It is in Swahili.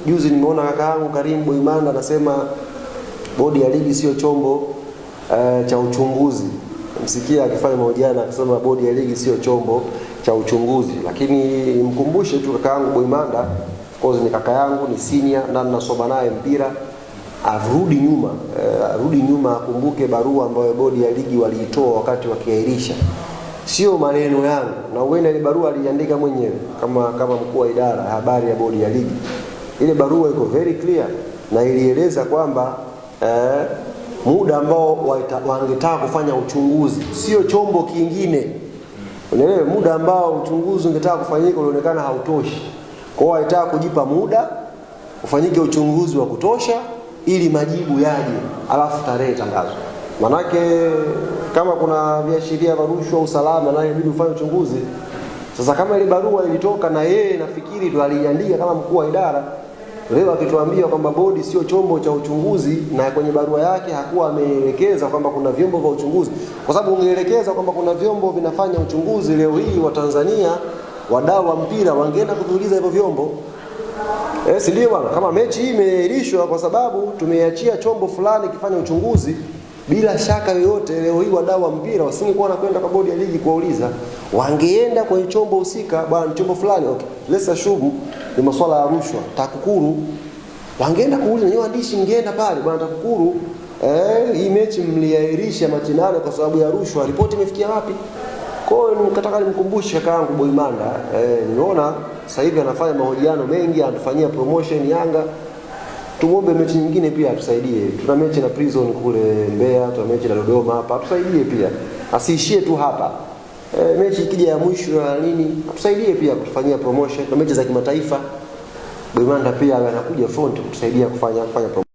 juzi nimeona kaka yangu Karim Boimanda anasema bodi ya ligi sio chombo cha uchunguzi. Msikia akifanya mahojiano akisema bodi ya ligi sio chombo cha uchunguzi. Lakini nimkumbushe tu kaka yangu Boimanda, of course ni kaka yangu, ni senior na ninasoma naye mpira, arudi nyuma akumbuke barua ambayo bodi ya ligi waliitoa wakati wakiahirisha. Sio maneno yangu, na uenda ile barua aliandika mwenyewe kama mkuu wa idara habari ya bodi ya ligi. Ile barua iko very clear na ilieleza kwamba muda ambao wangetaka kufanya uchunguzi, sio chombo kingine. Unaelewa, muda ambao uchunguzi ungetaka kufanyika ulionekana hautoshi. Kwa hiyo walitaka kujipa muda ufanyike uchunguzi wa kutosha ili majibu yaje, alafu tarehe tangazwe. Manake kama kuna viashiria vya rushwa, usalama, na inabidi ufanye uchunguzi. Sasa kama ile barua ilitoka na yeye nafikiri ndo aliandika kama mkuu wa idara, leo akituambia kwamba bodi sio chombo cha uchunguzi, na kwenye barua yake hakuwa ameelekeza kwamba kuna vyombo vya uchunguzi. Kwa sababu ungeelekeza kwamba kuna vyombo vinafanya uchunguzi, leo hii wa Tanzania wadau wa mpira wangeenda kutuuliza hivyo vyombo. Si ndio bwana? Kama mechi hii imeahirishwa kwa sababu tumeachia chombo fulani kifanya uchunguzi, bila shaka yoyote leo hii wadau wa mpira wasingekuwa wanakwenda kwa bodi ya ligi kuuliza. Wangeenda kwenye chombo husika, bwana chombo fulani, okay, let's assume ni masuala ya rushwa, TAKUKURU, wangeenda kuuliza. Ni waandishi ngeenda pale, bwana TAKUKURU, hii mechi mliahirisha machinano kwa sababu ya rushwa, ripoti imefikia wapi? Kwa hiyo nikataka nimkumbushe kaka yangu Boimanda, nimeona sasa hivi anafanya mahojiano mengi, anatufanyia promotion Yanga. Tumuombe mechi nyingine pia atusaidie. Tuna mechi na Prison kule Mbeya, tuna mechi na Dodoma hapa, atusaidie pia. Asiishie tu hapa. Mechi ikija ya mwisho na nini, atusaidie pia kutufanyia promotion na mechi za kimataifa. Boimanda pia anakuja front kutusaidia kufanya promotion.